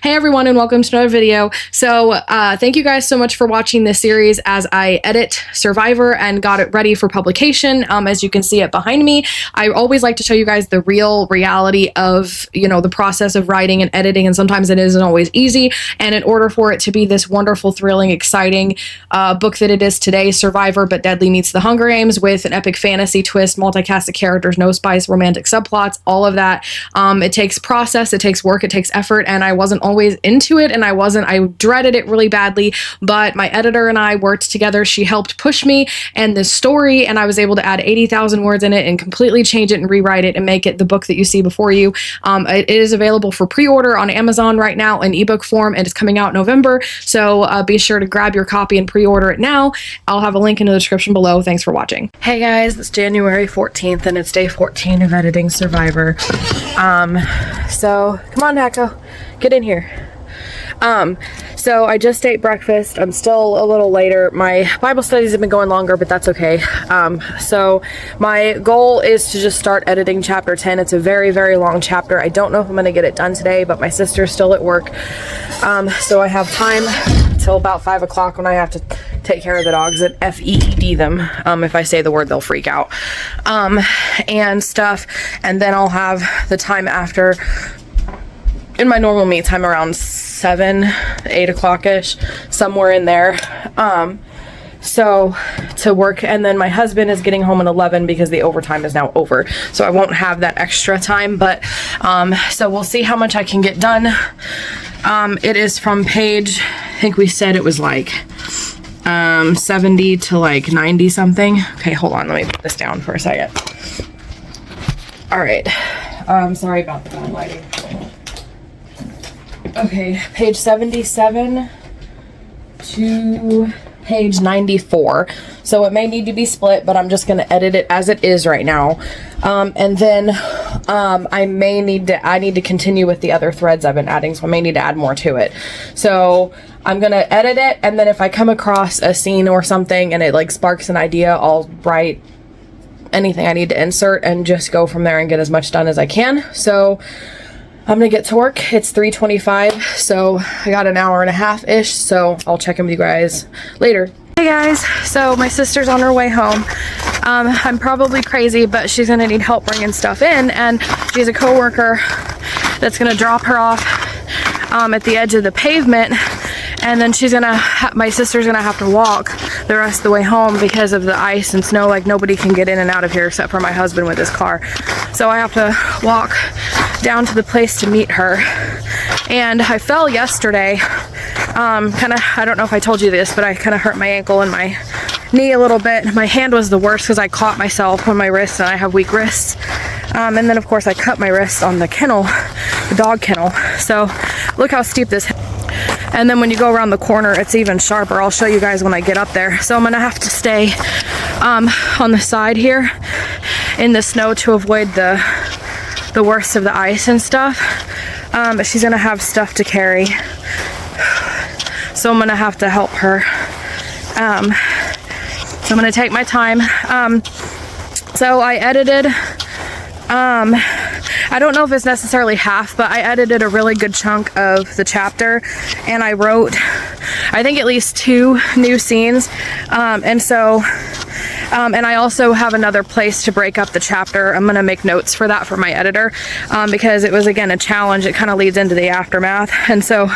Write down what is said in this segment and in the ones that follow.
Hey everyone, and welcome to another video. So thank you guys so much for watching this series as I edit Survivor and got it ready for publication. As you can see it behind me, I always like to show you guys the real reality of, you know, the process of writing and editing, and sometimes it isn't always easy. And in order for it to be this wonderful, thrilling, exciting book that it is today, Survivor but Deadly meets the Hunger Games, with an epic fantasy twist, multicast of characters, no spice, romantic subplots, all of that. It takes process, it takes work, it takes effort, and I wasn't always into it, and I dreaded it really badly, but my editor and I worked together. She helped push me and this story, and I was able to add 80,000 words in it and completely change it and rewrite it and make it the book that you see before you. It is available for pre-order on Amazon right now in ebook form, and it's coming out in November, so be sure to grab your copy and pre-order it now. I'll have a link in the description below. Thanks for watching. Hey guys, it's January 14th and it's day 14 of editing Survivor. So come on, Echo, get in here. So I just ate breakfast. I'm still a little later. My Bible studies have been going longer, but that's okay. So my goal is to just start editing chapter 10. It's a very, very long chapter. I don't know if I'm going to get it done today, but my sister's still at work. So I have time till about 5 o'clock when I have to take care of the dogs and FEED them. If I say the word, they'll freak out. And stuff. And then I'll have the time after in my normal me time around 7, 8 o'clock-ish, somewhere in there. So to work, and then my husband is getting home at 11 because the overtime is now over. So I won't have that extra time, but so we'll see how much I can get done. It is from page, I think we said it was like 70 to like 90 something. Okay, hold on, let me put this down for a second. All right, sorry about the bad lighting. Okay, page 77 to page 94. So it may need to be split, but I'm just going to edit it as it is right now. And then I need to continue with the other threads I've been adding, so I may need to add more to it. So I'm going to edit it, and then if I come across a scene or something and it like sparks an idea, I'll write anything I need to insert and just go from there and get as much done as I can. So I'm gonna get to work. It's 3:25, so I got an hour and a half-ish, so I'll check in with you guys later. Hey guys, so my sister's on her way home. I'm probably crazy, but she's gonna need help bringing stuff in, and she has a coworker that's gonna drop her off at the edge of the pavement, and then my sister's gonna have to walk the rest of the way home because of the ice and snow. Like, nobody can get in and out of here except for my husband with his car. So I have to walk down to the place to meet her. And I fell yesterday. I don't know if I told you this, but I kind of hurt my ankle and my knee a little bit. My hand was the worst because I caught myself on my wrist, and I have weak wrists. And then of course I cut my wrist on the kennel, the dog kennel. So look how steep this. And then when you go around the corner, it's even sharper. I'll show you guys when I get up there. So I'm gonna have to stay on the side here in the snow to avoid the worst of the ice and stuff. But she's gonna have stuff to carry, so I'm gonna have to help her. So I'm gonna take my time. So I edited, I don't know if it's necessarily half, but I edited a really good chunk of the chapter, and I wrote, I think, at least 2 new scenes. And I also have another place to break up the chapter. I'm gonna make notes for that for my editor, because it was, again, a challenge. It kind of leads into the aftermath, and so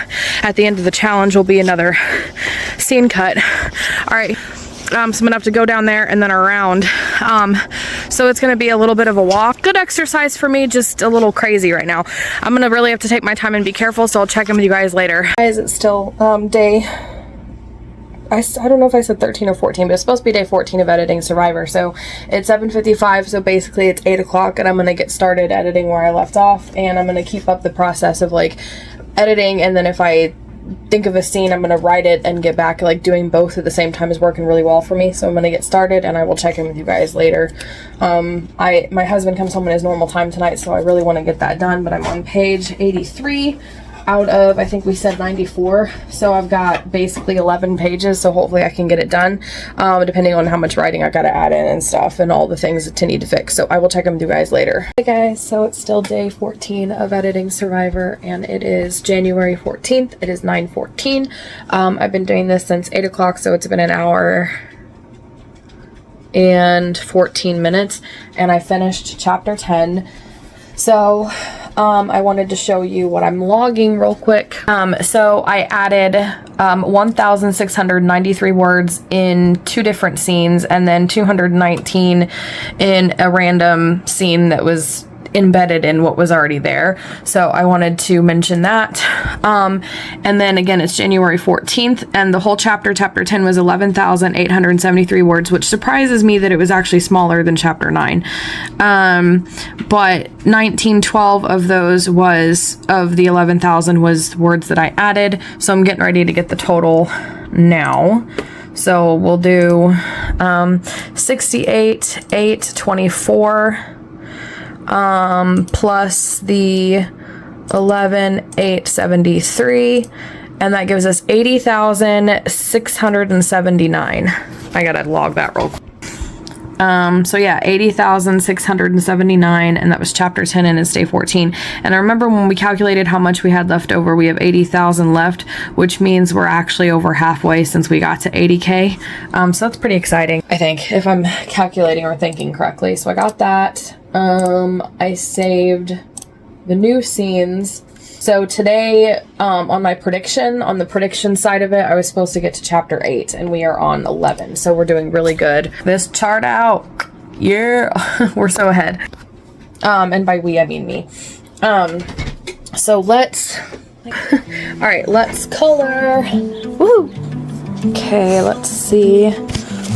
at the end of the challenge will be another scene cut. All right. So I'm gonna have to go down there and then around. So it's gonna be a little bit of a walk. Good exercise for me, just a little crazy right now. I'm gonna really have to take my time and be careful, so I'll check in with you guys later. Guys, it's still day, I don't know if I said 13 or 14, but it's supposed to be day 14 of editing Survivor. So it's 7:55, so basically it's 8 o'clock, and I'm gonna get started editing where I left off, and I'm gonna keep up the process of like editing, and then if I think of a scene, I'm gonna write it and get back. Like, doing both at the same time is working really well for me, so I'm gonna get started and I will check in with you guys later. My husband comes home at his normal time tonight, so I really want to get that done, but I'm on page 83. out of, I think we said 94. So I've got basically 11 pages. So hopefully I can get it done, depending on how much writing I got to add in and stuff and all the things to need to fix. So I will check them with you guys later. Hey guys, so it's still day 14 of editing Survivor, and it is January 14th. It is 9:14. I've been doing this since 8 o'clock, so it's been an hour and 14 minutes, and I finished chapter 10. So I wanted to show you what I'm logging real quick. So I added 1,693 words in 2 different scenes, and then 219 in a random scene that was embedded in what was already there. So I wanted to mention that. And then again, it's January 14th, and the whole chapter 10 was 11,873 words, which surprises me that it was actually smaller than chapter 9. But 1912 of those of the 11,000 was words that I added. So I'm getting ready to get the total now. So we'll do 68,824 plus the 11,873, and that gives us 80,679. I gotta log that real quick. So yeah, 80,679, and that was chapter 10 and it's day 14. And I remember when we calculated how much we had left over, we have 80,000 left, which means we're actually over halfway since we got to 80K. So that's pretty exciting, I think, if I'm calculating or thinking correctly. So I got that. I saved the new scenes. So today, on the prediction side of it, I was supposed to get to chapter 8, and we are on 11. So we're doing really good. This chart out. Yeah, we're so ahead. And by we, I mean me. So let's, all right, let's color. Woo! Okay, let's see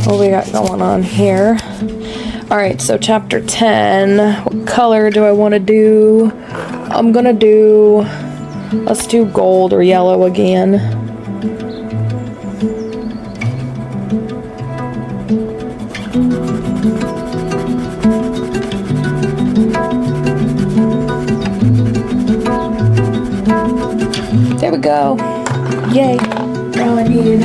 what we got going on here. All right, so chapter 10, what color do I want to do? I'm gonna do, let's do gold or yellow again. There we go. Yay. Now I need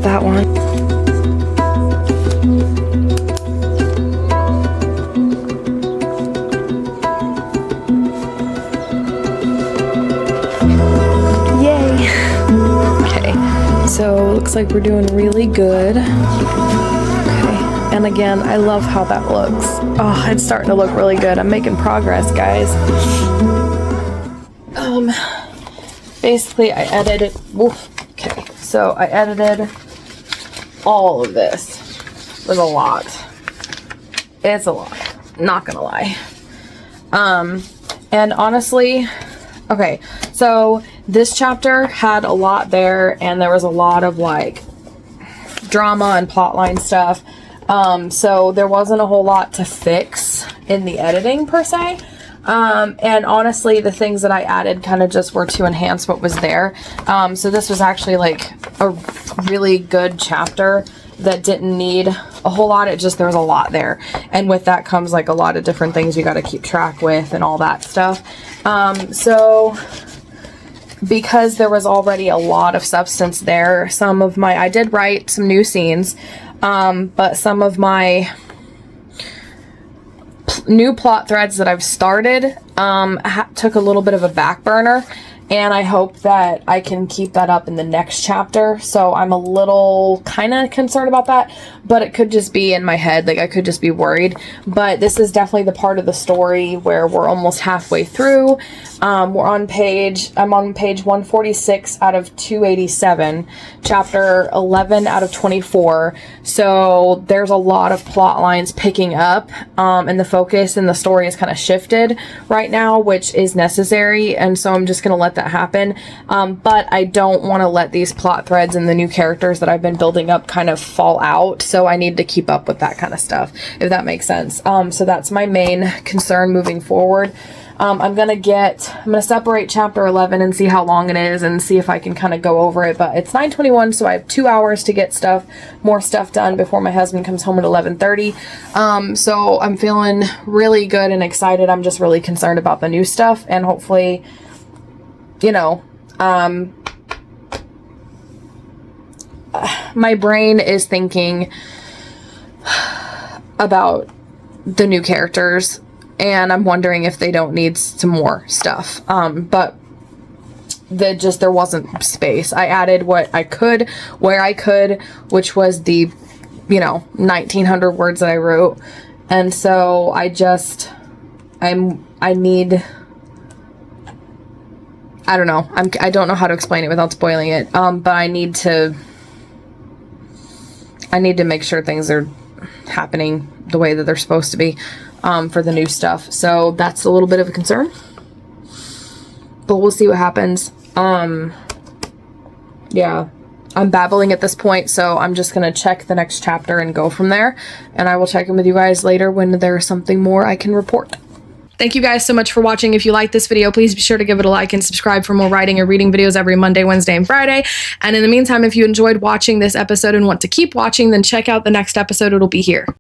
that one. Yay! Okay, so looks like we're doing really good. Okay, and again, I love how that looks. Oh, it's starting to look really good. I'm making progress, guys. Basically, I edited. Oof, okay, so I edited all of this. It was a lot. It's a lot, not gonna lie. And honestly, okay, so this chapter had a lot there, and there was a lot of like drama and plotline stuff. So there wasn't a whole lot to fix in the editing per se. And honestly, the things that I added kind of just were to enhance what was there. So this was actually like a really good chapter that didn't need a whole lot. It just, there was a lot there. And with that comes like a lot of different things you got to keep track with and all that stuff. So because there was already a lot of substance there, I did write some new scenes, but some of my new plot threads that I've started took a little bit of a back burner, and I hope that I can keep that up in the next chapter. So I'm a little kind of concerned about that, but it could just be in my head. Like, I could just be worried. But this is definitely the part of the story where we're almost halfway through. I'm on page 146 out of 287, chapter 11 out of 24. So there's a lot of plot lines picking up, and the focus in the story is kind of shifted right now, which is necessary. And so I'm just going to let that happen. But I don't want to let these plot threads and the new characters that I've been building up kind of fall out. So I need to keep up with that kind of stuff, if that makes sense. So that's my main concern moving forward. I'm going to separate chapter 11 and see how long it is and see if I can kind of go over it. But it's 9:21, so I have 2 hours to get more stuff done before my husband comes home at 11:30. So I'm feeling really good and excited. I'm just really concerned about the new stuff, and hopefully, you know, my brain is thinking about the new characters, and I'm wondering if they don't need some more stuff. But there wasn't space. I added what I could, where I could, which was the, 1,900 words that I wrote. And so I don't know. I don't know how to explain it without spoiling it. But I need to make sure things are happening the way that they're supposed to be, for the new stuff. So that's a little bit of a concern, but we'll see what happens. Yeah, I'm babbling at this point, so I'm just going to check the next chapter and go from there. And I will check in with you guys later when there's something more I can report. Thank you guys so much for watching. If you like this video, please be sure to give it a like and subscribe for more writing or reading videos every Monday, Wednesday, and Friday. And in the meantime, if you enjoyed watching this episode and want to keep watching, then check out the next episode. It'll be here.